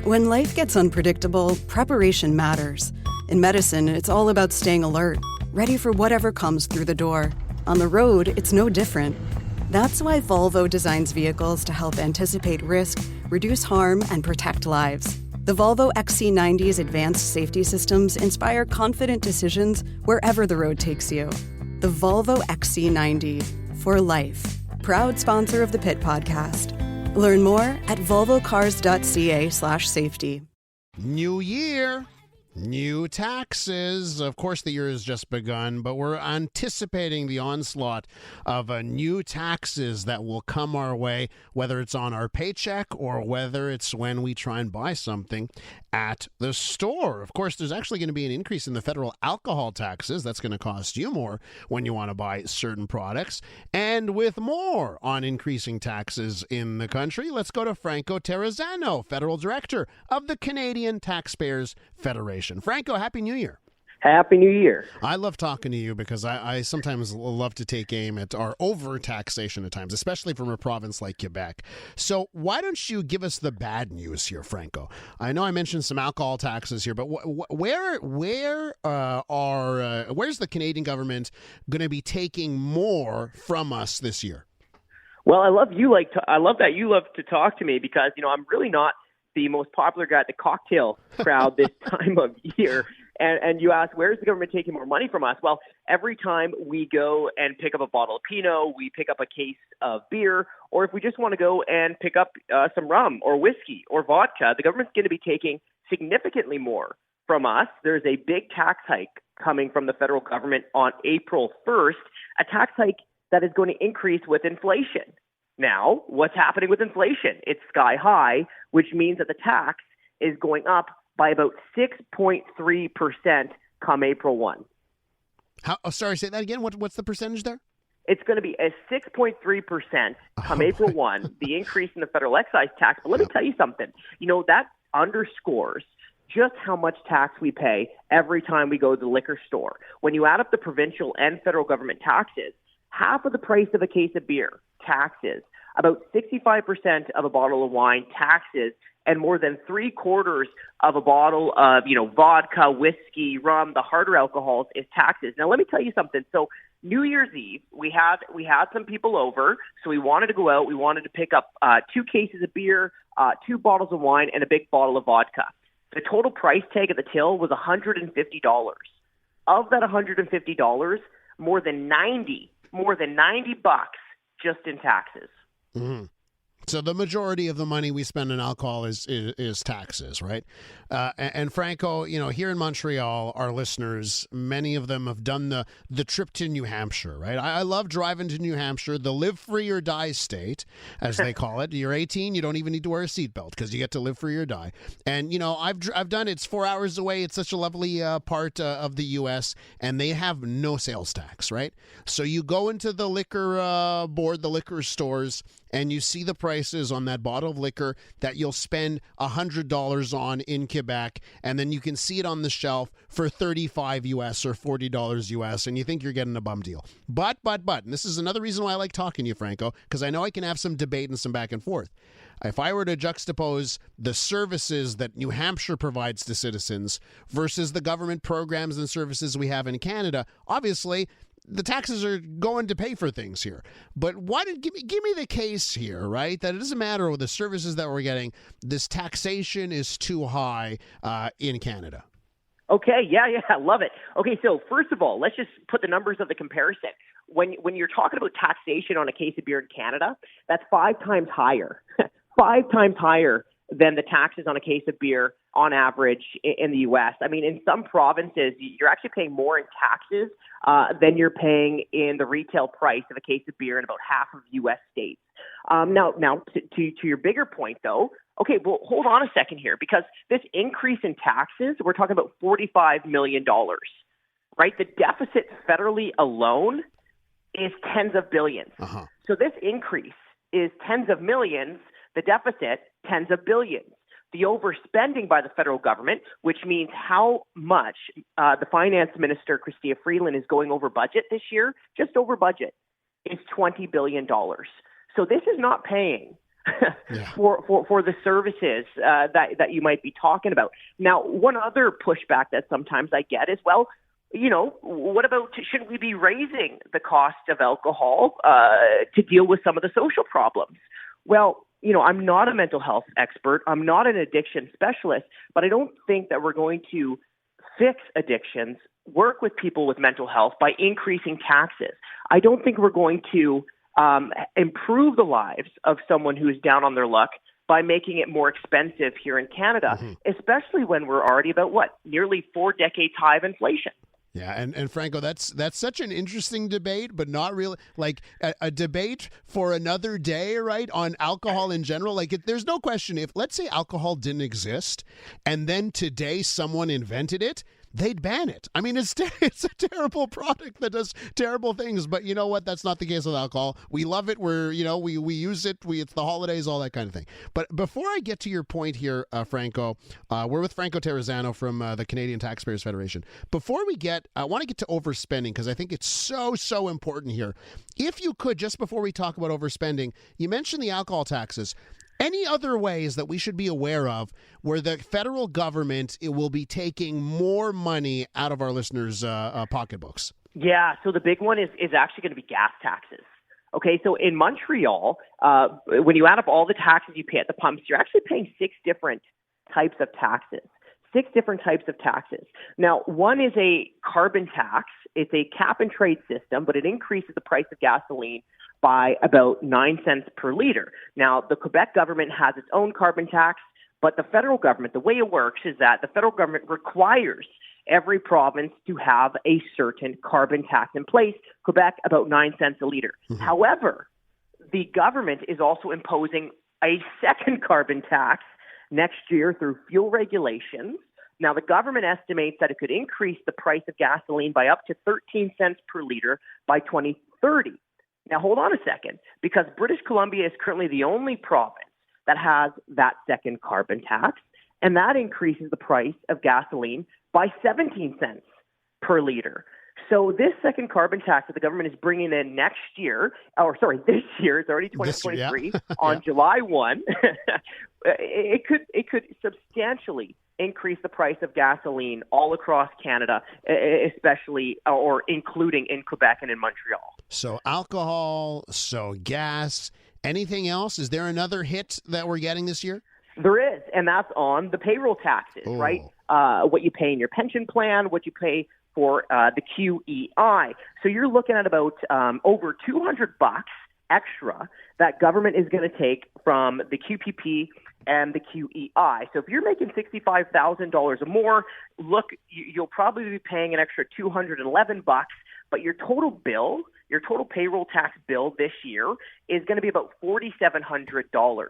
When life gets unpredictable, preparation matters. In medicine, it's all about staying alert, ready for whatever comes through the door. On the road, it's no different. That's why Volvo designs vehicles to help anticipate risk, reduce harm, and protect lives. The Volvo XC90's advanced safety systems inspire confident decisions wherever the road takes you. The Volvo XC90, for life. Proud sponsor of the Pit Podcast. Learn more at volvocars.ca/safety. New year, new taxes. Of course, the year has just begun, but we're anticipating the onslaught of new taxes that will come our way, whether it's on our paycheck or whether it's when we try and buy something at the store. Of course, there's actually going to be an increase in the federal alcohol taxes. That's going to cost you more when you want to buy certain products. And with more on increasing taxes in the country, let's go to Franco Terrazzano, Federal Director of the Canadian Taxpayers Federation. Franco, Happy New Year. Happy New Year. I love talking to you because I sometimes love to take aim at our over-taxation at times, especially from a province like Quebec. So why don't you give us the bad news here, Franco? I know I mentioned some alcohol taxes here, but where's the Canadian government going to be taking more from us this year? Well, I love that you love to talk to me because, I'm really not the most popular guy at the cocktail crowd this time of year. And you ask, where's the government taking more money from us? Well, every time we go and pick up a bottle of Pinot, we pick up a case of beer, or if we just want to go and pick up some rum or whiskey or vodka, the government's going to be taking significantly more from us. There's a big tax hike coming from the federal government on April 1st, a tax hike that is going to increase with inflation. Now, what's happening with inflation? It's sky high, which means that the tax is going up by about 6.3% come April 1. Sorry, say that again. What's the percentage there? It's going to be a 6.3% come April 1, the increase in the federal excise tax. But let me tell you something. That underscores just how much tax we pay every time we go to the liquor store. When you add up the provincial and federal government taxes, half of the price of a case of beer, taxes, about 65% of a bottle of wine, taxes, and more than 3/4 of a bottle of, vodka, whiskey, rum, the harder alcohols is taxes. Now, let me tell you something. So New Year's Eve, we had some people over, so we wanted to go out. We wanted to pick up 2 cases of beer, 2 bottles of wine, and a big bottle of vodka. The total price tag at the till was $150. Of that $150, more than 90 bucks just in taxes. Mm-hmm. So the majority of the money we spend on alcohol is taxes, right? And Franco, here in Montreal, our listeners, many of them have done the trip to New Hampshire, right? I love driving to New Hampshire, the live free or die state, as they call it. You're 18, you don't even need to wear a seatbelt because you get to live free or die. And I've done it. It's 4 hours away. It's such a lovely part of the U.S. and they have no sales tax, right? So you go into the liquor board, the liquor stores, and you see the prices on that bottle of liquor that you'll spend $100 on in Quebec, and then you can see it on the shelf for $35 US or $40 US, and you think you're getting a bum deal. But, and this is another reason why I like talking to you, Franco, because I know I can have some debate and some back and forth. If I were to juxtapose the services that New Hampshire provides to citizens versus the government programs and services we have in Canada, obviously the taxes are going to pay for things here. But give me the case here, right? That it doesn't matter with the services that we're getting. This taxation is too high in Canada. Okay, yeah, I love it. Okay, so first of all, let's just put the numbers of the comparison. When you're talking about taxation on a case of beer in Canada, that's 5 times higher. 5 times higher than the taxes on a case of beer on average in the U.S. I mean, in some provinces, you're actually paying more in taxes than you're paying in the retail price of a case of beer in about half of U.S. states. Now, to your bigger point, though, okay, well, hold on a second here, because this increase in taxes, we're talking about $45 million, right? The deficit federally alone is tens of billions. Uh-huh. So this increase is tens of millions, the deficit, tens of billions. The overspending by the federal government, which means how much the finance minister, Chrystia Freeland, is going over budget this year, just over budget, is $20 billion. So this is not paying for the services that you might be talking about. Now, one other pushback that sometimes I get is, well, what about, shouldn't we be raising the cost of alcohol to deal with some of the social problems? Well, I'm not a mental health expert. I'm not an addiction specialist, but I don't think that we're going to fix addictions, work with people with mental health by increasing taxes. I don't think we're going to improve the lives of someone who's down on their luck by making it more expensive here in Canada, especially when we're already about, nearly 4 decades high of inflation. Yeah, and Franco, that's such an interesting debate, but not really like a debate for another day, right? On alcohol in general, there's no question. If let's say alcohol didn't exist, and then today someone invented it, they'd ban it. I mean, it's a terrible product that does terrible things. But you know what? That's not the case with alcohol. We love it. We use it. It's the holidays, all that kind of thing. But before I get to your point here, Franco, we're with Franco Terrazzano from the Canadian Taxpayers Federation. Before I want to get to overspending because I think it's so important here. If you could, just before we talk about overspending, you mentioned the alcohol taxes. Any other ways that we should be aware of where the federal government will be taking more money out of our listeners' pocketbooks? Yeah, so the big one is actually going to be gas taxes. Okay, so in Montreal, when you add up all the taxes you pay at the pumps, you're actually paying 6 different types of taxes. 6 different types of taxes. Now, one is a carbon tax. It's a cap and trade system, but it increases the price of gasoline by about 9 cents per liter. Now, the Quebec government has its own carbon tax, but the federal government, the way it works is that the federal government requires every province to have a certain carbon tax in place. Quebec, about 9 cents a liter. However, the government is also imposing a second carbon tax next year through fuel regulations. Now, the government estimates that it could increase the price of gasoline by up to 13 cents per liter by 2030. Now, hold on a second, because British Columbia is currently the only province that has that second carbon tax, and that increases the price of gasoline by 17 cents per liter. So this second carbon tax that the government is bringing in this year, it's already 2023, on July 1, it could substantially increase the price of gasoline all across Canada, especially or including in Quebec and in Montreal. So alcohol, so gas, anything else? Is there another hit that we're getting this year? There is, and that's on the payroll taxes, right? What you pay in your pension plan, what you pay for the QEI. So you're looking at about over $200 extra that government is going to take from the QPP and the QEI. So if you're making $65,000 or more, you'll probably be paying an extra $211, but your total payroll tax bill this year is going to be about $4,700.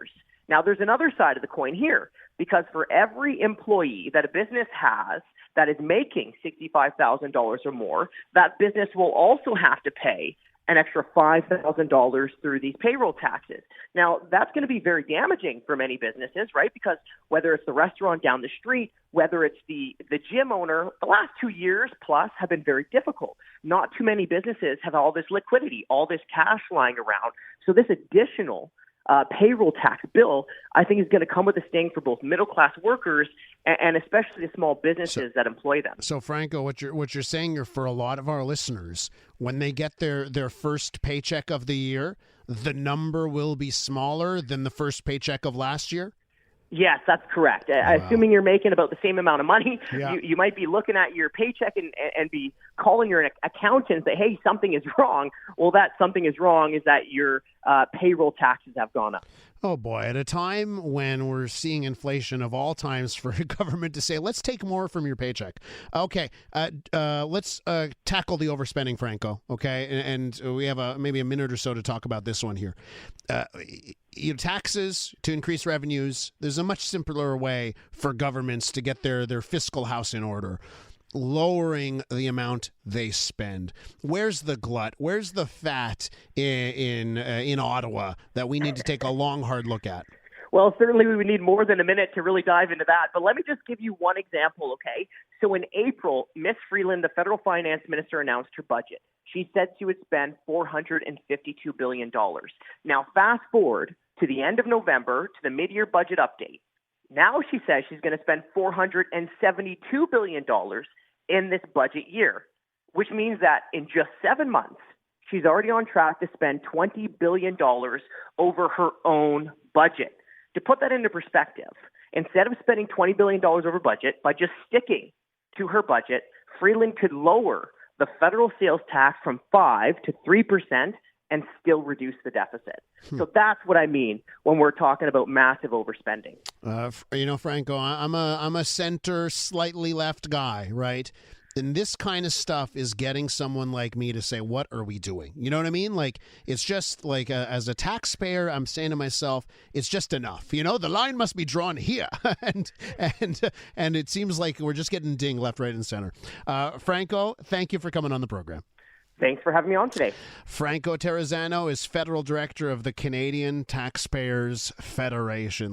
Now, there's another side of the coin here, because for every employee that a business has that is making $65,000 or more, that business will also have to pay an extra $5,000 through these payroll taxes. Now, that's going to be very damaging for many businesses, right? Because whether it's the restaurant down the street, whether it's the gym owner, the last 2 years plus have been very difficult. Not too many businesses have all this liquidity, all this cash lying around. So this additional payroll tax bill, I think, is going to come with a sting for both middle-class workers and especially the small businesses that employ them. So, Franco, what you're saying here, for a lot of our listeners, when they get their first paycheck of the year, the number will be smaller than the first paycheck of last year? Yes, that's correct. Wow. Assuming you're making about the same amount of money, yeah. you might be looking at your paycheck and be calling your accountant and say, hey, something is wrong. Well, that something is wrong is that your payroll taxes have gone up. Oh, boy. At a time when we're seeing inflation of all times for government to say, let's take more from your paycheck. Okay, let's tackle the overspending, Franco, okay? And we have maybe a minute or so to talk about this one here. Taxes to increase revenues. There's a much simpler way for governments to get their fiscal house in order. Lowering the amount they spend. Where's the glut? Where's the fat in Ottawa that we need to take a long, hard look at? Well, certainly we would need more than a minute to really dive into that. But let me just give you one example, okay? So in April, Ms. Freeland, the federal finance minister, announced her budget. She said she would spend $452 billion. Now, fast forward to the end of November to the mid-year budget update. Now she says she's going to spend $472 billion in this budget year, which means that in just 7 months, she's already on track to spend $20 billion over her own budget. To put that into perspective, instead of spending $20 billion over budget, by just sticking to her budget, Freeland could lower the federal sales tax from 5% to 3% and still reduce the deficit. So that's what I mean when we're talking about massive overspending. Franco, I'm a center, slightly left guy, right? And this kind of stuff is getting someone like me to say, what are we doing? You know what I mean? Like, it's just like as a taxpayer, I'm saying to myself, it's just enough. The line must be drawn here. and it seems like we're just getting dinged left, right, and center. Franco, thank you for coming on the program. Thanks for having me on today. Franco Terrazzano is federal director of the Canadian Taxpayers Federation.